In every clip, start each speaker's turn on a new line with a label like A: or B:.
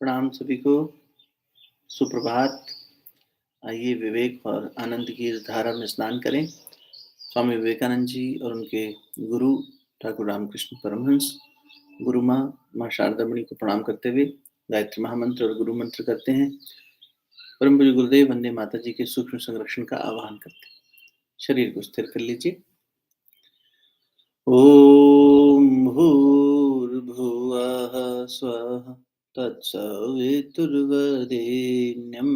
A: प्रणाम सभी को, सुप्रभात। आइए विवेक और आनंद की इस धारा में स्नान करें। स्वामी विवेकानंद जी और उनके गुरु ठाकुर रामकृष्ण परमहंस, गुरु माँ शारदा मणि को प्रणाम करते हुए गायत्री महामंत्र और गुरु मंत्र करते हैं। परम पूज्य गुरुदेव वंदे माता जी के सूक्ष्म संरक्षण का आह्वान करते हैं। शरीर को स्थिर कर लीजिए। ओम भूर्भुवः स्वः तत्सवितुर्वरेण्यं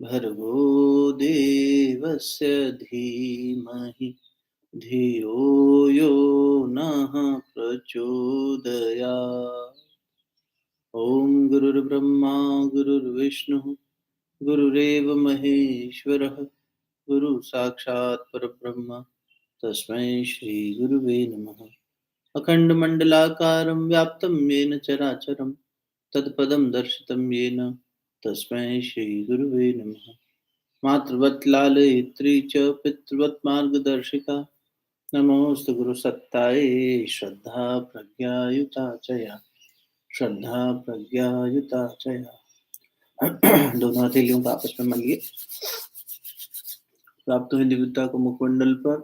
A: भर्गो देवस्य धीमहि धियो यो नः प्रचोदयात्। ॐ गुरुर्ब्रह्मा गुरुर्विष्णुः गुरुरेव महेश्वरः गुरु साक्षात् परब्रह्म तस्मै श्री गुरुवे नमः। अखण्डमण्डलाकारं व्याप्तं येन चराचरं तत्पदं दर्शितं येन तस्मै श्रीगुरुवे नमः। मातृवत् लालयित्री च पितृवत् मार्गदर्शिका नमोऽस्तु गुरुसत्तायै श्रद्धा प्रज्ञायुता च या श्रद्धा प्रज्ञायुता च या। दोनों हथेलियों को आपस में मलिए। प्राप्त हुई दिव्यता को मुखमंडल पर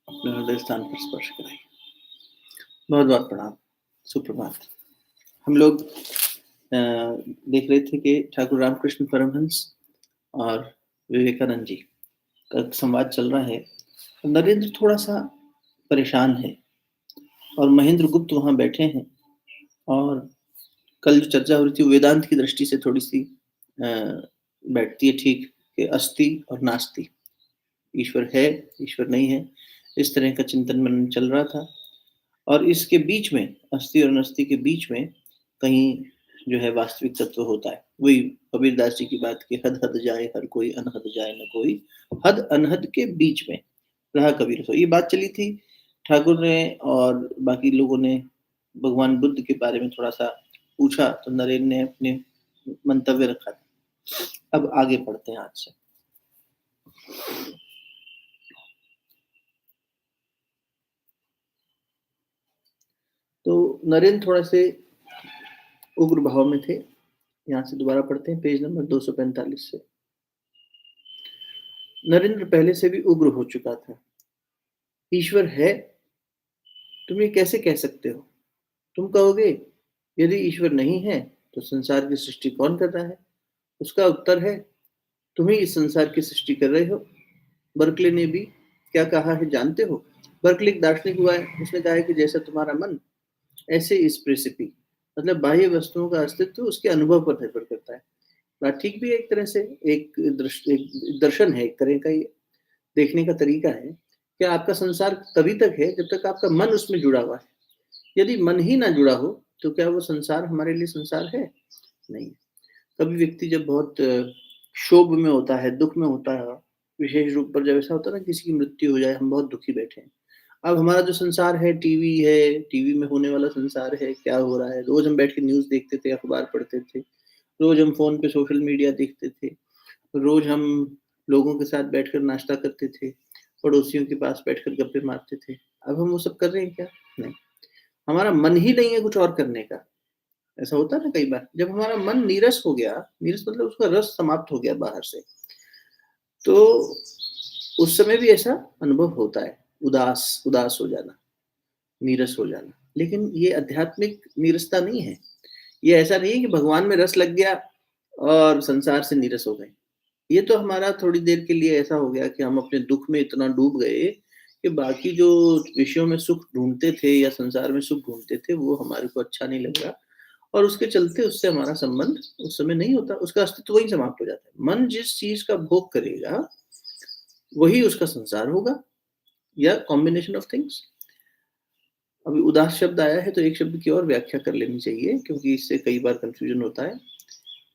A: अपने हृदय स्थान पर स्पर्श कराइए। बहुत बहुत प्रणाम, सुप्रभात। हम लोग देख रहे थे कि ठाकुर रामकृष्ण परमहंस और विवेकानंद जी का संवाद चल रहा है। नरेंद्र थोड़ा सा परेशान है और महेंद्र गुप्त वहां बैठे हैं। और कल जो चर्चा हो रही थी वेदांत की दृष्टि से थोड़ी सी बैठती है, ठीक, कि अस्ति और नास्ति, ईश्वर है ईश्वर नहीं है, इस तरह का चिंतन मनन चल रहा था। और इसके बीच में, अस्ति और नस्ति के बीच में कहीं जो है वास्तविक तत्व होता है। वही कबीरदास जी की बात कि हद हद जाए हर कोई, अनहद जाए न कोई, हद अनहद के बीच में रहा कबीर सो। ये बात चली थी। ठाकुर ने और बाकी लोगों ने भगवान बुद्ध के बारे में थोड़ा सा पूछा तो नरेन ने अपने मंतव्य रखा था। अब आगे पढ़ते हैं आज से। तो नरेन थोड़ा से उग्र भाव में थे। यहाँ से दोबारा पढ़ते हैं, पेज नंबर 245 से। नरेंद्र पहले से भी उग्र हो चुका था। ईश्वर है, तुम ये कैसे कह सकते हो? तुम कहोगे यदि ईश्वर नहीं है तो संसार की सृष्टि कौन कर रहा है? उसका उत्तर है तुम ही इस संसार की सृष्टि कर रहे हो। बर्कले ने भी क्या कहा है जानते हो? बर्कले एक दार्शनिक हुआ है, उसने कहा है कि जैसा तुम्हारा मन ऐसे इस प्रेसिपी, मतलब बाह्य वस्तुओं का अस्तित्व उसके अनुभव पर निर्भर करता है। बात ठीक भी है एक तरह से, एक दर्शन है, एक तरह का ये देखने का तरीका है कि आपका संसार तभी तक है जब तक आपका मन उसमें जुड़ा हुआ है। यदि मन ही ना जुड़ा हो तो क्या वो संसार हमारे लिए संसार है? नहीं। कभी व्यक्ति जब बहुत क्षोभ में होता है, दुख में होता है, विशेष रूप पर जब ऐसा होता है ना किसी की मृत्यु हो जाए, हम बहुत दुखी बैठे हैं। अब हमारा जो संसार है टीवी है, टीवी में होने वाला संसार है, क्या हो रहा है, रोज हम बैठ के न्यूज देखते थे, अखबार पढ़ते थे, रोज हम फोन पे सोशल मीडिया देखते थे, रोज हम लोगों के साथ बैठकर नाश्ता करते थे, पड़ोसियों के पास बैठकर गप्पे मारते थे। अब हम वो सब कर रहे हैं क्या? नहीं। हमारा मन ही नहीं है कुछ और करने का। ऐसा होता है ना कई बार, जब हमारा मन नीरस हो गया, नीरस मतलब उसका रस समाप्त हो गया बाहर से, तो उस समय भी ऐसा अनुभव होता है, उदास उदास हो जाना, नीरस हो जाना। लेकिन ये आध्यात्मिक नीरसता नहीं है। ये ऐसा नहीं है कि भगवान में रस लग गया और संसार से नीरस हो गए। ये तो हमारा थोड़ी देर के लिए ऐसा हो गया कि हम अपने दुख में इतना डूब गए कि बाकी जो विषयों में सुख ढूंढते थे या संसार में सुख ढूंढते थे वो हमारे को अच्छा नहीं लग रहा, और उसके चलते उससे हमारा संबंध उस समय नहीं होता, उसका अस्तित्व वहीं समाप्त हो जाता है। मन जिस चीज का भोग करेगा वही उसका संसार होगा, या कॉम्बिनेशन ऑफ थिंग्स। अभी उदास शब्द आया है तो एक शब्द की और व्याख्या कर लेनी चाहिए, क्योंकि इससे कई बार कंफ्यूजन होता है।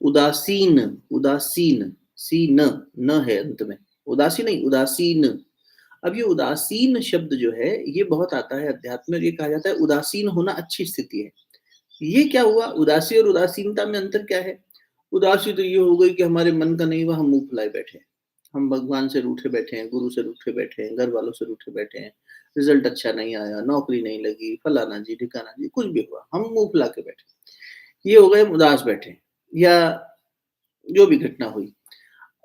A: उदासीन, उदासीन, सी न, न है अंत में, उदासी नहीं, उदासीन। अब ये उदासीन शब्द जो है ये बहुत आता है अध्यात्म में, ये कहा जाता है उदासीन होना अच्छी स्थिति है। ये क्या हुआ? उदासी और उदासीनता में अंतर क्या है? उदासी तो ये हो गई कि हमारे मन का नहीं हुआ, हम मुंह फुलाए बैठे हैं, हम भगवान से रूठे बैठे हैं, गुरु से रूठे बैठे हैं, घर वालों से रूठे बैठे हैं, रिजल्ट अच्छा नहीं आया, नौकरी नहीं लगी, फलाना जी ढिकाना जी, कुछ भी हुआ, हम मुंह फुला के बैठे। ये हो गए उदास बैठे या जो भी घटना हुई।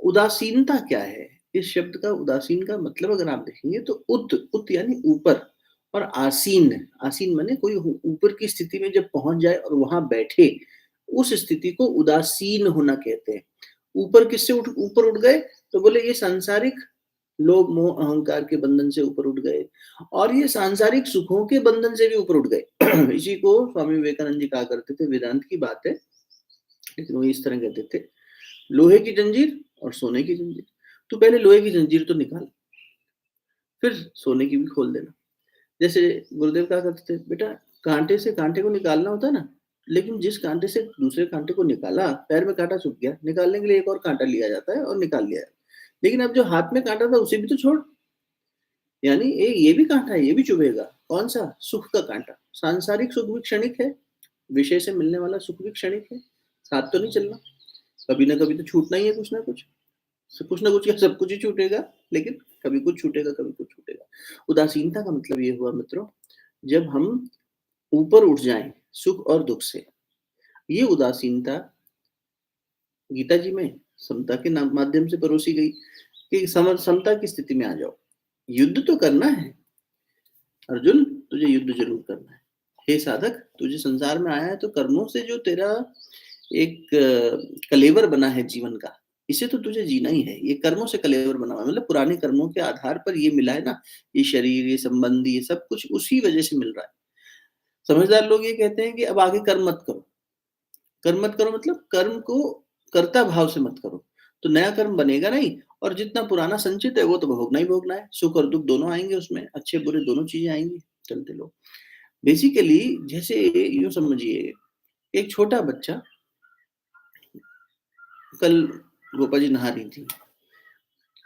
A: उदासीनता क्या है? इस शब्द का उदासीन का मतलब अगर आप देखेंगे तो उत यानी ऊपर और आसीन, आसीन माने कोई ऊपर की स्थिति में जब पहुँच जाए और वहाँ बैठे, उस स्थिति को उदासीन होना कहते हैं। ऊपर किससे ऊपर उठ गए? तो बोले ये सांसारिक लोभ, मोह, अहंकार के बंधन से ऊपर उठ गए और ये सांसारिक सुखों के बंधन से भी ऊपर उठ गए। इसी को स्वामी विवेकानंद जी कहा करते थे, वेदांत की बात है, लेकिन वो इस तरह कहते थे, लोहे की जंजीर और सोने की जंजीर। तू पहले लोहे की जंजीर तो निकाल, फिर सोने की भी खोल देना। जैसे गुरुदेव कहा करते थे, बेटा कांटे से कांटे को निकालना होता है ना, लेकिन जिस कांटे से दूसरे कांटे को निकाला, पैर में कांटा चुभ गया, निकालने के लिए एक और कांटा लिया जाता है और निकाल लिया जाता है। लेकिन अब जो हाथ में कांटा था उसे भी तो छोड़, यानी ये भी कांटा है, ये भी चुभेगा। कौन सा? सुख का कांटा। सांसारिक सुख भी क्षणिक है, विषय से मिलने वाला सुख भी क्षणिक है, साथ तो नहीं चलना, कभी ना कभी तो छूटना ही है कुछ ना कुछ। कुछ ना कुछ क्या, सब कुछ ही छूटेगा, लेकिन कभी कुछ छूटेगा, कभी कुछ छूटेगा। उदासीनता का मतलब ये हुआ मित्रों, जब हम ऊपर उठ जाएं सुख और दुख से। ये उदासीनता गीता जी में समता के माध्यम से परोसी गई कि समता की स्थिति में आ जाओ। युद्ध तो करना है अर्जुन, तुझे युद्ध जरूर करना है। हे साधक, तुझे संसार में आया है तो कर्मों से जो तेरा एक कलेवर बना है जीवन का, इसे तो तुझे जीना ही है। ये कर्मों से कलेवर बना हुआ है, मतलब पुराने कर्मों के आधार पर ये मिला है ना, ये शरीर, ये संबंधी, ये सब कुछ उसी वजह से मिल रहा है। समझदार लोग ये कहते हैं कि अब आगे कर्म मत करो। कर्म मत करो मतलब कर्म को कर्ता भाव से मत करो, तो नया कर्म बनेगा नहीं, और जितना पुराना संचित है वो तो भोगना ही भोगना है। सुख और दुख दोनों आएंगे उसमें, अच्छे बुरे दोनों चीजें आएंगी। चलते लोग बेसिकली, जैसे यूं समझिए, एक छोटा बच्चा, कल गोपा जी नहा रही थी,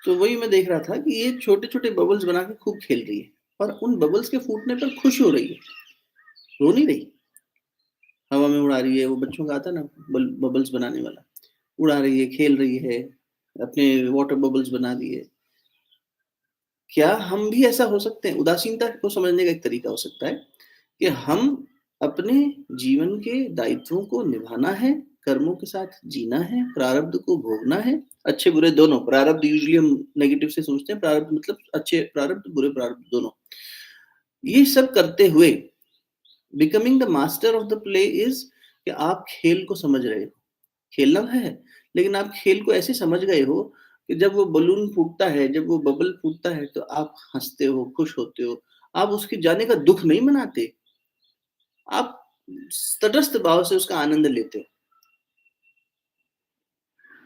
A: तो वही मैं देख रहा था कि ये छोटे छोटे बबल्स बना के खूब खेल रही है, और उन बबल्स के फूटने पर खुश हो रही है, रो नहीं रही। हवा में उड़ा रही है, वो बच्चों का आता ना बबल्स बनाने वाला, उड़ा रही है, खेल रही है, अपने वाटर बबल्स बना दिए। क्या हम भी ऐसा हो सकते हैं? उदासीनता को समझने का एक तरीका हो सकता है कि हम अपने जीवन के दायित्वों को निभाना है, कर्मों के साथ जीना है, प्रारब्ध को भोगना है, अच्छे बुरे दोनों। प्रारब्ध यूजुअली हम नेगेटिव से सोचते हैं, प्रारब्ध मतलब अच्छे प्रारब्ध, बुरे प्रारब्ध दोनों। ये सब करते हुए becoming the master of the play is कि आप खेल को समझ रहे हो। खेलना है, लेकिन आप खेल को ऐसे समझ गए हो कि जब वो बलून फूटता है, जब वो बबल फूटता है, तो आप हंसते हो, खुश होते हो। आप उसके जाने का दुख नहीं मनाते, आप तटस्थ भाव से उसका आनंद लेते हो।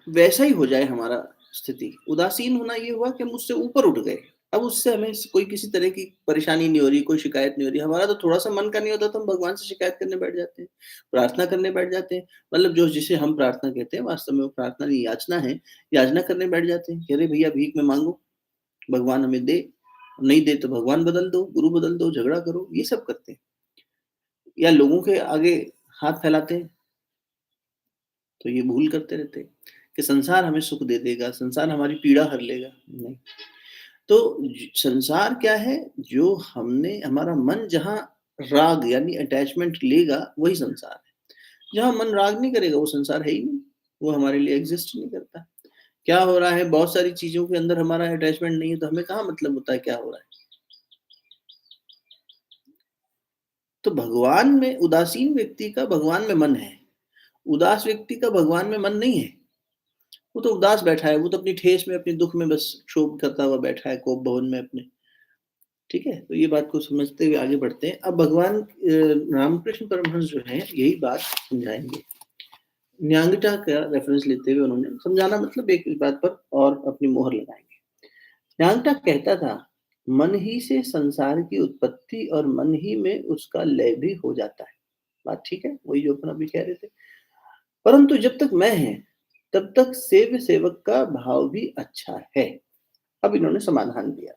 A: वैसा ही हो जाए हमारा स्थिति। उदासीन होना ये हुआ कि हम उससे ऊपर उठ गए, अब उससे हमें कोई किसी तरह की परेशानी नहीं हो रही, कोई शिकायत नहीं हो रही। हमारा तो थोड़ा सा मन का नहीं होता तो हम भगवान से शिकायत करने बैठ जाते हैं, प्रार्थना करने बैठ जाते हैं। मतलब जो जिसे हम प्रार्थना कहते हैं, वास्तव में वो प्रार्थना नहीं, याचना है। याचना करने बैठ जाते हैं कि अरे भैया भीख में मांगो, भगवान हमें दे, नहीं दे तो भगवान बदल दो, गुरु बदल दो, झगड़ा करो, ये सब करते हैं। या लोगों के आगे हाथ फैलाते हैं, तो ये भूल करते रहते हैं कि संसार हमें सुख दे देगा, संसार हमारी पीड़ा हर लेगा। नहीं। तो संसार क्या है? जो हमने, हमारा मन जहाँ राग यानी अटैचमेंट लेगा, वही संसार है। जहाँ मन राग नहीं करेगा, वो संसार है ही नहीं, वो हमारे लिए एग्जिस्ट नहीं करता। क्या हो रहा है? बहुत सारी चीजों के अंदर हमारा अटैचमेंट नहीं है, तो हमें कहाँ मतलब होता है क्या हो रहा है। तो भगवान में, उदासीन व्यक्ति का भगवान में मन है, उदास व्यक्ति का भगवान में मन नहीं है। वो तो उदास बैठा है, वो तो अपनी ठेस में, अपने दुख में बस क्षोभ करता हुआ बैठा है, कोप भवन में अपने। ठीक है, तो ये बात को समझते हुए आगे बढ़ते हैं। अब भगवान रामकृष्ण परमहंस जो है यही बात समझाएंगे। न्यांगटा का रेफरेंस लेते हुए उन्होंने समझाना, मतलब एक इस बात पर और अपनी मोहर लगाएंगे। न्यांगटा कहता था, मन ही से संसार की उत्पत्ति और मन ही में उसका लय भी हो जाता है। बात ठीक है, वही जो अपन अभी कह रहे थे। परंतु जब तक मैं है, तब तक सेव्य सेवक का भाव भी अच्छा है। अब इन्होंने समाधान दिया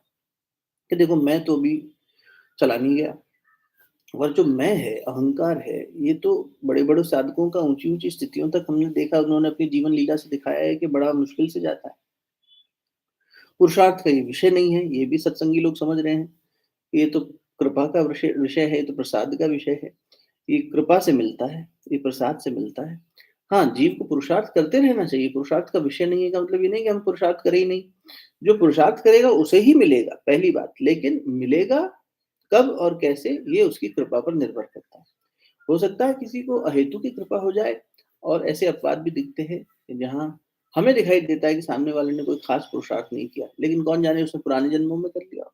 A: कि देखो, मैं तो अभी चला नहीं गया, और जो मैं है, अहंकार है, ये तो बड़े बड़े साधकों का ऊंची ऊंची स्थितियों तक हमने देखा, उन्होंने अपनी जीवन लीला से दिखाया है कि बड़ा मुश्किल से जाता है। पुरुषार्थ का ये विषय नहीं है, ये भी सत्संगी लोग समझ रहे हैं। ये तो कृपा का विषय विषय है, ये तो प्रसाद का विषय है। ये कृपा से मिलता है, ये प्रसाद से मिलता है। हाँ, जीव को पुरुषार्थ करते रहना चाहिए, पुरुषार्थ का विषय नहीं है, का मतलब ये नहीं कि हम पुरुषार्थ करें ही नहीं। जो पुरुषार्थ करेगा उसे ही मिलेगा, पहली बात। लेकिन मिलेगा कब और कैसे, ये उसकी कृपा पर निर्भर करता है। हो सकता है किसी को अहेतु की कृपा हो जाए, और ऐसे अपवाद भी दिखते हैं कि जहाँ हमें दिखाई देता है कि सामने वाले ने कोई खास पुरुषार्थ नहीं किया, लेकिन कौन जाने उसने पुराने जन्मों में कर लिया।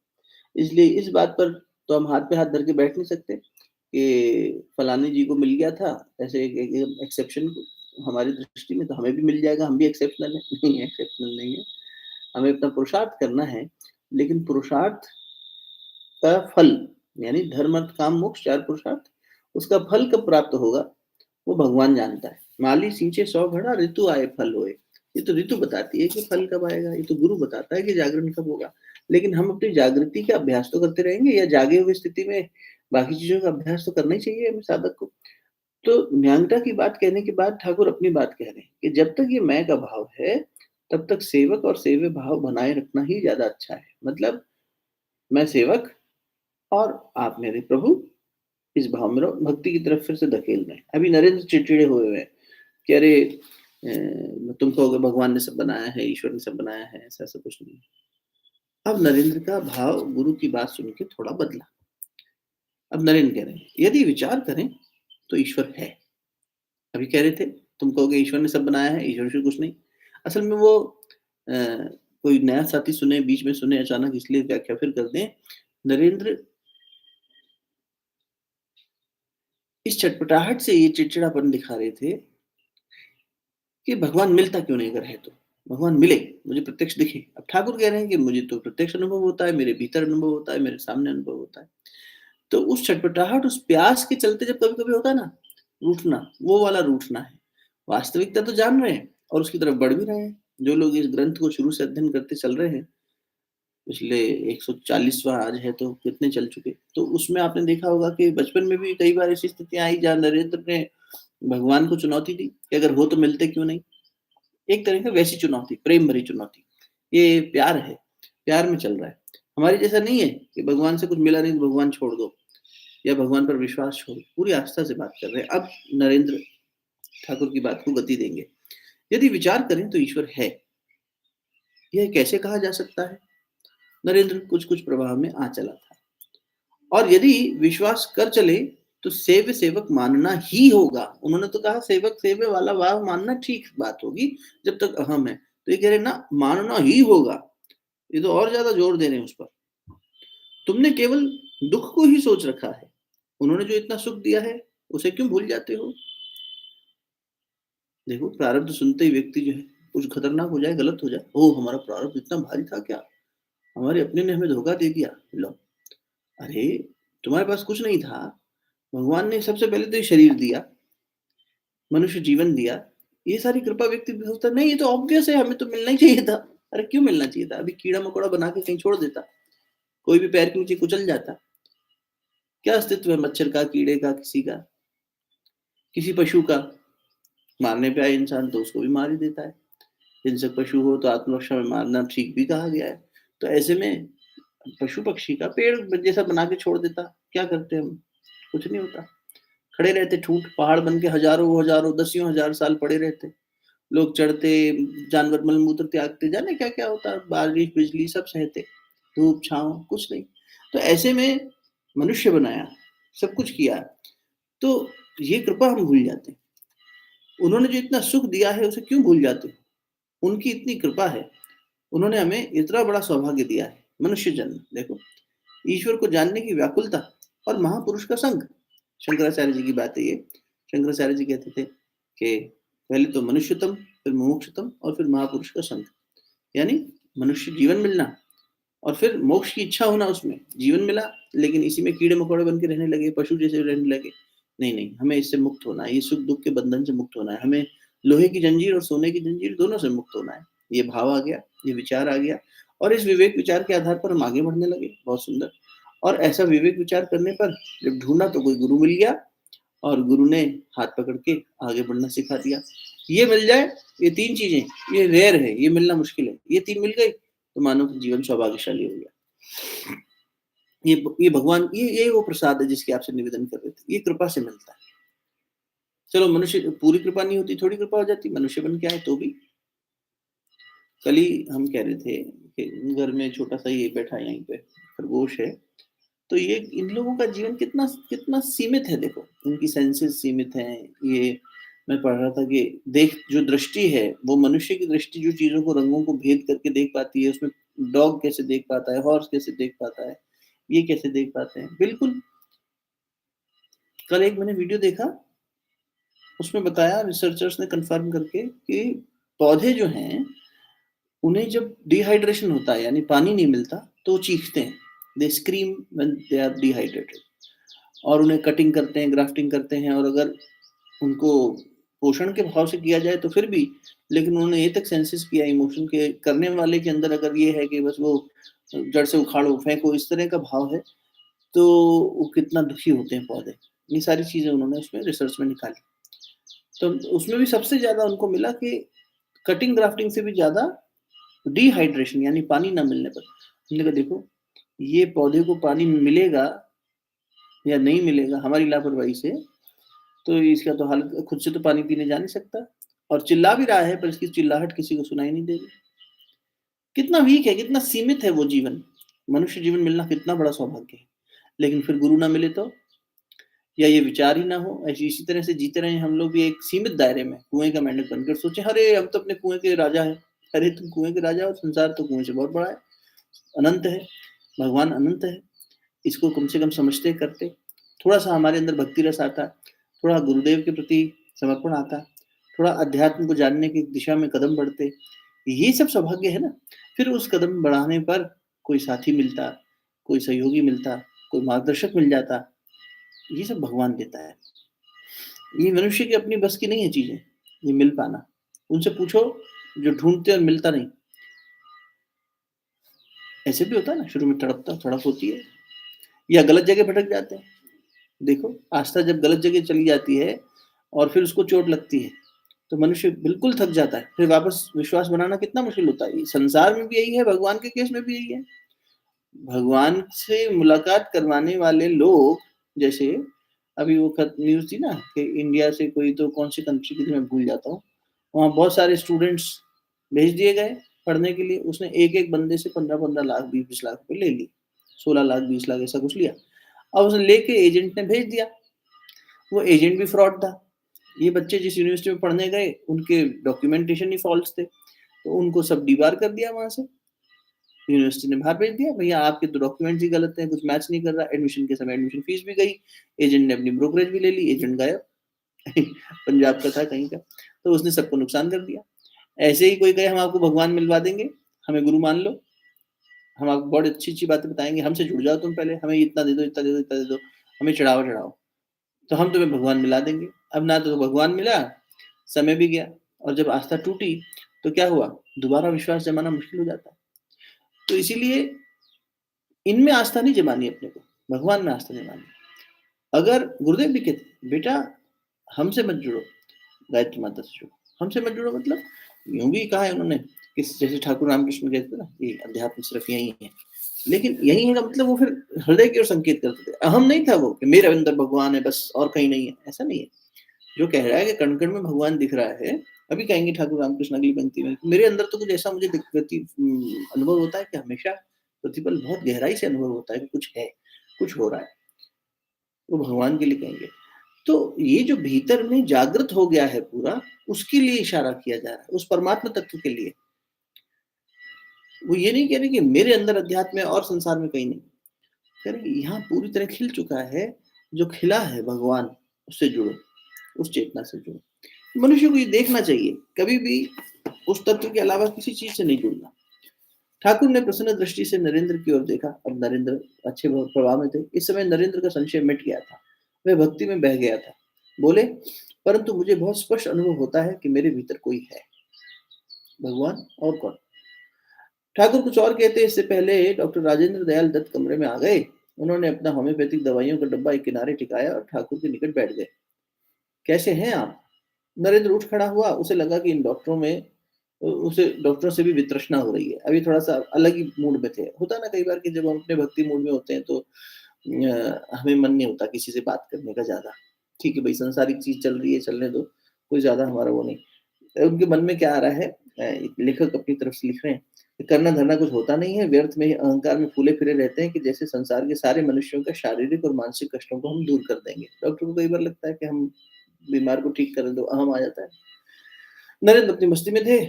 A: इसलिए इस बात पर तो हम हाथ पे हाथ धर के बैठ नहीं सकते कि फलाने जी को मिल गया था, ऐसे एक एक्सेप्शन हमारी दृष्टि में, तो हमें भी मिल जाएगा, हम भी एक्सेप्शनल है। नहीं, एक्सेप्शनल नहीं है। हमें अपना पुरुषार्थ करना है, लेकिन पुरुषार्थ का फल, यानी धर्म अर्थ काम मोक्ष, चार पुरुषार्थ, उसका फल कब प्राप्त होगा वो भगवान जानता है। माली सींचे 100 घड़ा, ऋतु आए फल होए। ये तो ऋतु बताती है कि फल कब आएगा, ये तो गुरु बताता है कि जागरण कब होगा। लेकिन हम अपनी जागृति का अभ्यास तो करते रहेंगे, या जागे हुए स्थिति में बाकी चीजों का अभ्यास तो करना ही चाहिए हमें साधक को। तो न्यांगता की बात कहने के बाद ठाकुर अपनी बात कह रहे हैं कि जब तक ये मैं का भाव है, तब तक सेवक और सेव्य भाव बनाए रखना ही ज्यादा अच्छा है। मतलब मैं सेवक और आप मेरे प्रभु, इस भाव में रहो, भक्ति की तरफ फिर से धकेल रहे हैं। अभी नरेंद्र चिड़चिड़े हुए हुए हैं कि अरे तुम कहोगे भगवान ने सब बनाया है, ईश्वर ने सब बनाया है, ऐसा ऐसा कुछ नहीं। अब नरेंद्र का भाव गुरु की बात सुन के थोड़ा बदला। अब नरेंद्र कह रहे हैं यदि विचार करें तो ईश्वर है। अभी कह रहे थे तुम कहोगे ईश्वर ने सब बनाया है, ईश्वर से कुछ नहीं। असल में वो कोई नया साथी सुने, बीच में सुने अचानक, इसलिए व्याख्या फिर कर दें। नरेंद्र इस छटपटाहट से ये चिड़चिड़ापन दिखा रहे थे कि भगवान मिलता क्यों नहीं अगर है तो, भगवान मिले, मुझे प्रत्यक्ष दिखे। अब ठाकुर कह रहे हैं कि मुझे तो प्रत्यक्ष अनुभव होता है, मेरे भीतर अनुभव होता है, मेरे सामने अनुभव होता है। तो उस छटपटाहट, उस प्यास के चलते जब कभी कभी होता है ना रूठना, वो वाला रूठना है। वास्तविकता तो जान रहे हैं और उसकी तरफ बढ़ भी रहे हैं। जो लोग इस ग्रंथ को शुरू से अध्ययन करते चल रहे हैं, पिछले 140वां आज है तो कितने चल चुके, तो उसमें आपने देखा होगा कि बचपन में भी कई बार ऐसी स्थितियां आई जहाँ नरेंद्र ने भगवान को चुनौती दी कि अगर हो तो मिलते क्यों नहीं। एक तरह का वैसी चुनौती, प्रेम भरी चुनौती। ये प्यार है, प्यार में चल रहा है। हमारे जैसा नहीं है कि भगवान से कुछ मिला नहीं तो भगवान छोड़ दो, या भगवान पर विश्वास छोड़। पूरी आस्था से बात कर रहे हैं। अब नरेंद्र ठाकुर की बात को गति देंगे। यदि विचार करें तो ईश्वर है, यह कैसे कहा जा सकता है। नरेंद्र कुछ कुछ प्रभाव में आ चला था। और यदि विश्वास कर चले तो सेव्य सेवक मानना ही होगा। उन्होंने तो कहा सेवक सेव्य वाला भाव मानना ठीक बात होगी जब तक अहम है, तो ये कह रहे ना मानना ही होगा। ये तो और ज्यादा जोर दे रहे हैं उस पर। तुमने केवल दुख को ही सोच रखा है, उन्होंने जो इतना सुख दिया है उसे क्यों भूल जाते हो। देखो प्रारब्ध सुनते ही व्यक्ति जो है कुछ खतरनाक हो जाए, गलत हो जाए, ओ हमारा प्रारब्ध इतना भारी था क्या, हमारे अपने ने हमें धोखा दे दिया। लो, अरे तुम्हारे पास कुछ नहीं था, भगवान ने सबसे पहले तो ये शरीर दिया, मनुष्य जीवन दिया। ये सारी कृपा व्यक्ति सोचता नहीं, ये तो ऑब्वियस है, हमें तो मिलना ही चाहिए था। अरे क्यों मिलना चाहिए था, अभी कीड़ा मकोड़ा बना के कहीं छोड़ देता, कोई भी पैर के नीचे कुचल जाता। क्या अस्तित्व है मच्छर का, कीड़े का, किसी का, किसी पशु का। मारने पे आए इंसान तो उसको भी मार ही देता है। हिंसक पशु हो तो आत्मरक्षा में मारना ठीक भी कहा गया है। तो ऐसे में पशु पक्षी का पेड़ जैसा बना के छोड़ देता, क्या करते हम, कुछ नहीं होता। खड़े रहते ठूंठ, पहाड़ बन के हजारों हजारों दसियों हजार साल पड़े रहते। लोग चढ़ते, जानवर मलमूत्र त्यागते, जाने क्या क्या होता, बारिश बिजली सब सहते, धूप छांव कुछ नहीं। तो ऐसे में मनुष्य बनाया, सब कुछ किया, तो ये कृपा हम भूल जाते हैं। उन्होंने जो इतना सुख दिया है उसे क्यों भूल जाते हो। उनकी इतनी कृपा है, उन्होंने हमें इतना बड़ा सौभाग्य दिया है, मनुष्य जन्म। देखो ईश्वर को जानने की व्याकुलता और महापुरुष का संग। शंकराचार्य जी की बात है ये। शंकराचार्य जी कहते थे कि पहले तो मनुष्यतम, फिर मुमुक्षुतम और फिर महापुरुष का संग। यानी मनुष्य जीवन मिलना और फिर मोक्ष की इच्छा होना, उसमें जीवन मिला लेकिन इसी में कीड़े मकोड़े बन के रहने लगे, पशु जैसे रहने लगे। नहीं नहीं, हमें इससे मुक्त होना है, ये सुख दुख के बंधन से मुक्त होना है, हमें लोहे की जंजीर और सोने की जंजीर दोनों से मुक्त होना है। ये भाव आ गया, ये विचार आ गया, और इस विवेक विचार के आधार पर हम आगे बढ़ने लगे। बहुत सुंदर। और ऐसा विवेक विचार करने पर जब ढूंढा तो कोई गुरु मिल गया, और गुरु ने हाथ पकड़ के आगे बढ़ना सिखा दिया। ये मिल जाए, ये तीन चीजें, ये रेयर है, ये मिलना मुश्किल है, ये तीन मिल गई तो मानो कि जीवन सौभाग्यशाली हो गया। ये भगवान, ये वो प्रसाद है जिसके आपसे निवेदन कर रहे थे, ये कृपा से मिलता है। चलो मनुष्य पूरी कृपा नहीं होती, थोड़ी कृपा हो जाती, मनुष्य बन के आए तो भी। कल ही हम कह रहे थे कि घर में छोटा-सा ये बैठा है यहीं पे, खरगोश है, तो ये इन लोगों का जीवन कितना कितना सीमित है देखो, इनकी सेंसेस सीमित हैं। ये मैं पढ़ रहा था कि जो दृष्टि है, वो मनुष्य की दृष्टि जो चीज़ों को रंगों को भेद करके देख पाती है, उसमें डॉग कैसे देख पाता है, हॉर्स कैसे देख पाता है, ये कैसे देख पाते हैं। बिल्कुल, कल एक मैंने वीडियो देखा, उसमें बताया रिसर्चर्स ने कन्फर्म करके कि पौधे जो हैं, उन्हें जब डिहाइड्रेशन होता है यानी पानी नहीं मिलता, तो वो चीखते हैं। They scream when they are dehydrated. और उन्हें कटिंग करते हैं, ग्राफ्टिंग करते हैं, और अगर उनको पोषण के भाव से किया जाए तो फिर भी, लेकिन उन्होंने ये तक सेंसिस किया इमोशन के करने वाले के अंदर, अगर ये है कि बस वो जड़ से उखाड़ो, फेंको, इस तरह का भाव है, तो वो कितना दुखी होते हैं पौधे। ये सारी चीज़ें उन्होंने उसमें रिसर्च में निकाली। तो उसमें भी सबसे ज़्यादा उनको मिला कि कटिंग ग्राफ्टिंग से भी ज़्यादा डिहाइड्रेशन यानी पानी ना मिलने पर। हमने कहा देखो, ये पौधे को पानी मिलेगा या नहीं मिलेगा हमारी लापरवाही से, तो इसका तो हाल खुद से तो पानी पीने जा नहीं सकता, और चिल्ला भी रहा है पर इसकी चिल्लाहट किसी को सुनाई नहीं देगी। कितना वीक है, कितना सीमित है वो जीवन। मनुष्य जीवन मिलना कितना बड़ा सौभाग्य है। लेकिन फिर गुरु ना मिले तो, या ये विचार ही ना हो, ऐसी इसी तरह से जीते रहे हम लोग भी एक सीमित दायरे में, कुएं का मेंढक बनकर सोचे अरे हम तो अपने कुएं के राजा हैं। अरे तुम कुएं के राजा हो, संसार तो कुएं से बहुत बड़ा है, अनंत है, भगवान अनंत है। इसको कम से कम समझते करते, थोड़ा सा हमारे अंदर भक्ति रस आता, थोड़ा गुरुदेव के प्रति समर्पण आता, थोड़ा अध्यात्म को जानने की दिशा में कदम बढ़ते, ये सब सौभाग्य है ना। फिर उस कदम बढ़ाने पर कोई साथी मिलता, कोई सहयोगी मिलता, कोई मार्गदर्शक मिल जाता, ये सब भगवान देता है। ये मनुष्य की अपनी बस की नहीं है चीजें, ये मिल पाना। उनसे पूछो जो ढूंढते और मिलता नहीं। ऐसे भी होता है ना, शुरू में तड़प होती है, या गलत जगह भटक जाते हैं। देखो, आस्था जब गलत जगह चली जाती है और फिर उसको चोट लगती है, तो मनुष्य बिल्कुल थक जाता है। फिर वापस विश्वास बनाना कितना मुश्किल होता है। संसार में भी यही है, भगवान के केस में भी यही है। भगवान से मुलाकात करवाने वाले लोग, जैसे अभी वो न्यूज़ थी ना कि इंडिया से कोई तो कौन सी कंट्री की थी मैं भूल जाता हूँ, वहाँ बहुत सारे स्टूडेंट्स भेज दिए गए पढ़ने के लिए। उसने एक-एक बंदे से 15-15 लाख, 20-20 लाख रुपए ले लिए। 16 लाख, 20 लाख ऐसा कुछ लिया। अब उसने लेके एजेंट ने भेज दिया। वो एजेंट भी फ्रॉड था। ये बच्चे जिस यूनिवर्सिटी में पढ़ने गए, उनके डॉक्यूमेंटेशन ही फॉल्स थे, तो उनको सब डिबार कर दिया वहाँ से। यूनिवर्सिटी ने बाहर भेज दिया, भैया आपके तो डॉक्यूमेंट्स ही गलत हैं, कुछ मैच नहीं कर रहा। एडमिशन के समय एडमिशन फीस भी गई, एजेंट ने अपनी ब्रोकरेज भी ले ली, एजेंट गायब। पंजाब का था कहीं का, तो उसने सबको नुकसान कर दिया। ऐसे ही कोई कहे हम आपको भगवान मिलवा देंगे, हमें गुरु मान लो, हम आपको बहुत अच्छी-अच्छी बातें बताएँगे, हमसे जुड़ जाओ तुम पहले, हमें इतना दे दो, इतना दे दो, इतना दे दो, हमें चढ़ावा चढ़ाओ, तो हम तुम्हें भगवान मिला देंगे। अब ना तो भगवान मिला, समय भी गया, और जब आस्था टूटी, तो क्या हुआ? दोबारा विश्वास जमाना मुश्किल हो जाता है। तो इसीलिए इनमें आस्था नहीं जमानी अपने को, भगवान में आस्था जमानी। अगर गुरुदेव भी कहते, बेटा हमसे मत जुड़ो, गायत्री माता से जुड़ो। हमसे मत जुड़ो मतलब, यूँ भी कहा है उन्होंने कि जैसे ठाकुर रामकृष्ण कहते थे ना कि अध्यात्म सिर्फ यही है। लेकिन यही है का मतलब वो फिर हृदय की ओर संकेत करते थे। अहम नहीं था वो कि मेरे अंदर भगवान है बस और कहीं नहीं है, ऐसा नहीं है। जो कह रहा है कि कण-कण में भगवान दिख रहा है, अभी कहेंगे ठाकुर रामकृष्ण अगली पंक्ति में, मेरे अंदर तो कुछ ऐसा मुझे अनुभव होता है कि हमेशा प्रतिपल बहुत गहराई से अनुभव होता है कि कुछ है, कुछ हो रहा है। वो भगवान के लिए कहेंगे। तो ये जो भीतर में जागृत हो गया है पूरा, उसके लिए इशारा किया जा रहा है, उस परमात्मा तत्व के लिए। वो ये नहीं कह रहे कि मेरे अंदर अध्यात्म है और संसार में कहीं नहीं। कह रहे कि यहाँ पूरी तरह खिल चुका है, जो खिला है भगवान, उससे जुड़ो, उस चेतना से जुड़ो। मनुष्य को ये देखना चाहिए, कभी भी उस तत्व के अलावा किसी चीज से नहीं जुड़ना। ठाकुर ने प्रसन्न दृष्टि से नरेंद्र की ओर देखा। अब नरेंद्र अच्छे प्रभाव में थे। इस समय नरेंद्र का संशय मिट गया था, वह भक्ति में बह गया था। बोले, परंतु मुझे बहुत स्पष्ट अनुभव होता है कि मेरे भीतर कोई है। भगवान और कौन? ठाकुर कुछ और कहते इससे पहले डॉक्टर राजेंद्र दयाल दत्त कमरे में आ गए। उन्होंने अपना होम्योपैथिक दवाइयों का डब्बा एक किनारे टिकाया और ठाकुर के निकट बैठ गए। कैसे हैं आप? नरेंद्र उठ खड़ा हुआ। उसे लगा कि इन डॉक्टरों में उसे डॉक्टरों से भी वितृष्णा हो रही है। अभी थोड़ा-सा अलग ही मूड में थे। होता है ना कई बार कि जब हम अपने भक्ति मूड में होते हैं तो हमें मन नहीं होता किसी से बात करने का ज़्यादा। ठीक है भाई, सांसारिक चीज़ चल रही है, चलने दो, कोई ज़्यादा हमारा वो नहीं। उनके मन में क्या आ रहा है, एक लेखक अपनी तरफ से लिख रहे हैं कि करना-धरना कुछ होता नहीं है, व्यर्थ में ही अहंकार में फूले-फिरे रहते हैं कि जैसे संसार के सारे मनुष्यों का शारीरिक और मानसिक कष्टों को हम दूर कर देंगे। डॉक्टर को कई बार लगता है कि हम बीमार को ठीक कर दो, अहम आ जाता है। नरेंद्र अपनी मस्ती में थे,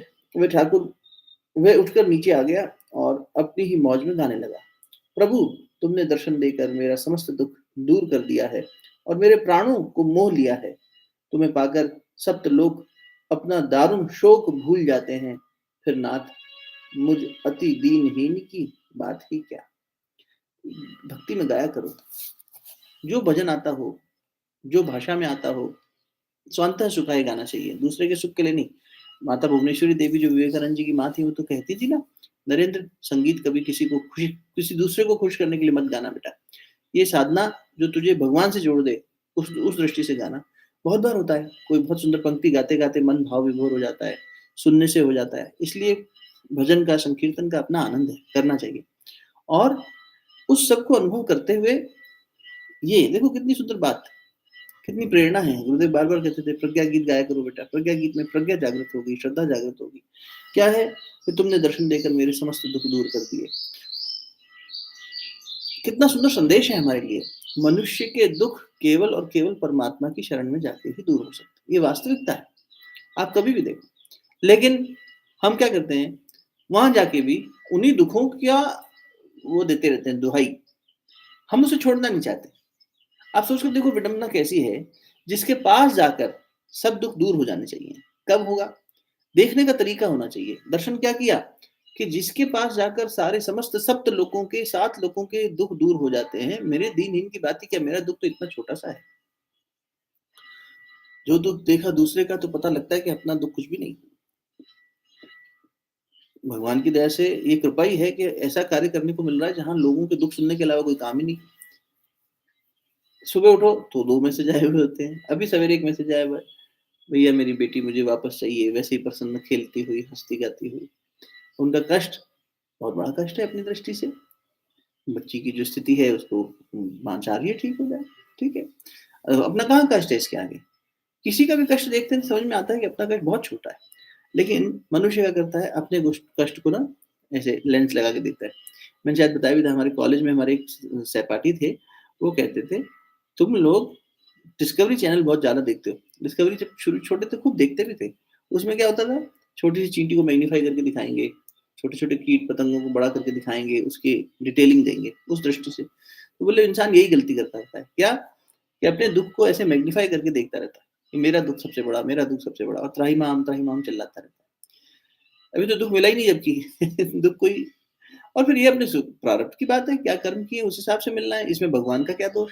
A: वह उठकर नीचे आ गया और अपनी ही मौज में गाने लगा। प्रभु, तुमने दर्शन देकर मेरा समस्त दुख दूर कर दिया है और मेरे प्राणों को मोह लिया है। तुम्हें पाकर सप्त लोग अपना दारुण शोक भूल जाते हैं। फिर नाथ, मुझ अति दीनहीन की बात ही क्या। भक्ति में गाया करो, जो भजन आता हो, जो भाषा में आता हो, स्वांतः सुखाय गाना चाहिए, दूसरे के सुख के लिए नहीं। माता भुवनेश्वरी देवी जो विवेकानंद जी की माँ थी, वो तो कहती थी ना, नरेंद्र, संगीत कभी किसी दूसरे को खुश करने के लिए मत गाना बेटा। ये साधना जो तुझे भगवान से जोड़ दे, उस दृष्टि से गाना। बहुत बार होता है, कोई बहुत सुंदर पंक्ति गाते-गाते मन भाव विभोर हो जाता है, सुनने से हो जाता है। इसलिए भजन का, संकीर्तन का अपना आनंद है, करना चाहिए। और उस सब को अनुभव करते हुए, ये देखो कितनी सुंदर बात, कितनी प्रेरणा है। गुरुदेव बार-बार कहते थे, प्रज्ञा गीत गाया करो बेटा, प्रज्ञा गीत में प्रज्ञा जागृत होगी, श्रद्धा जागृत होगी। क्या है कि तुमने दर्शन देकर मेरे समस्त दुख दूर कर दिए। कितना सुंदर संदेश है हमारे लिए। मनुष्य के दुख केवल और केवल परमात्मा की शरण में जाके ही दूर हो सकते हैं। ये वास्तविकता है, आप कभी भी देखो। लेकिन हम क्या करते हैं, वहां जाके भी उन्हीं दुखों का वो देते रहते हैं दुहाई, हम उसे छोड़ना नहीं चाहते। आप सोच कर देखो विडंबना कैसी है, जिसके पास जाकर सब दुख दूर हो जाने चाहिए। कब होगा, देखने का तरीका होना चाहिए। दर्शन क्या किया कि जिसके पास जाकर सारे समस्त सप्त लोगों के, 7 लोगों के दुख दूर हो जाते हैं, मेरे दीनहीन की बात ही क्या, मेरा दुख तो इतना छोटा सा है। जो दुख देखा दूसरे का तो पता लगता है कि अपना दुख कुछ भी नहीं। भगवान की दया से ये कृपा ही है कि ऐसा कार्य करने को मिल रहा है जहां लोगों के दुख सुनने के अलावा कोई काम ही नहीं। सुबह उठो तो 2 मैसेज आए हुए होते हैं। अभी सवेरे एक मैसेज आया हुआ है, भैया मेरी बेटी मुझे वापस चाहिए, वैसे ही प्रसन्न खेलती हुई, हंसती गाती हुई। उनका कष्ट बहुत बड़ा कष्ट है अपनी दृष्टि से। बच्ची की जो स्थिति है उसको मां चाह रही है ठीक हो जाए, ठीक है। अपना कहाँ कष्ट है इसके आगे। किसी का भी कष्ट देखते हैं तो समझ में आता है कि अपना कष्ट बहुत छोटा है। लेकिन मनुष्य क्या करता है, अपने कष्ट को ना ऐसे लेंस लगा के देखता है। मैंने शायद बताया भी था, हमारे कॉलेज में हमारे एक सहपाठी थे, वो कहते थे, तुम लोग डिस्कवरी चैनल बहुत ज़्यादा देखते हो। डिस्कवरी जब शुरू छोटे थे खूब देखते भी थे। उसमें क्या होता था, छोटी सी चींटी को मैग्नीफाई करके दिखाएँगे, छोटे-छोटे कीट-पतंगों को बड़ा करके दिखाएँगे, उसकी डिटेलिंग देंगे उस दृष्टि से। तो बोले इंसान यही गलती करता रहता है। क्या? कि अपने दुःख को ऐसे मैग्नीफाई करके देखता रहता है, कि मेरा दुःख सबसे बड़ा, मेरा दुःख सबसे बड़ा, और त्राहिमाम चिल्लाता रहता है। अभी तो दुःख मिला ही नहीं जबकि दुःख कोई। और फिर ये अपने प्रारब्ध की बात है, क्या कर्म किए उस हिसाब से मिलना है, इसमें भगवान का क्या दोष?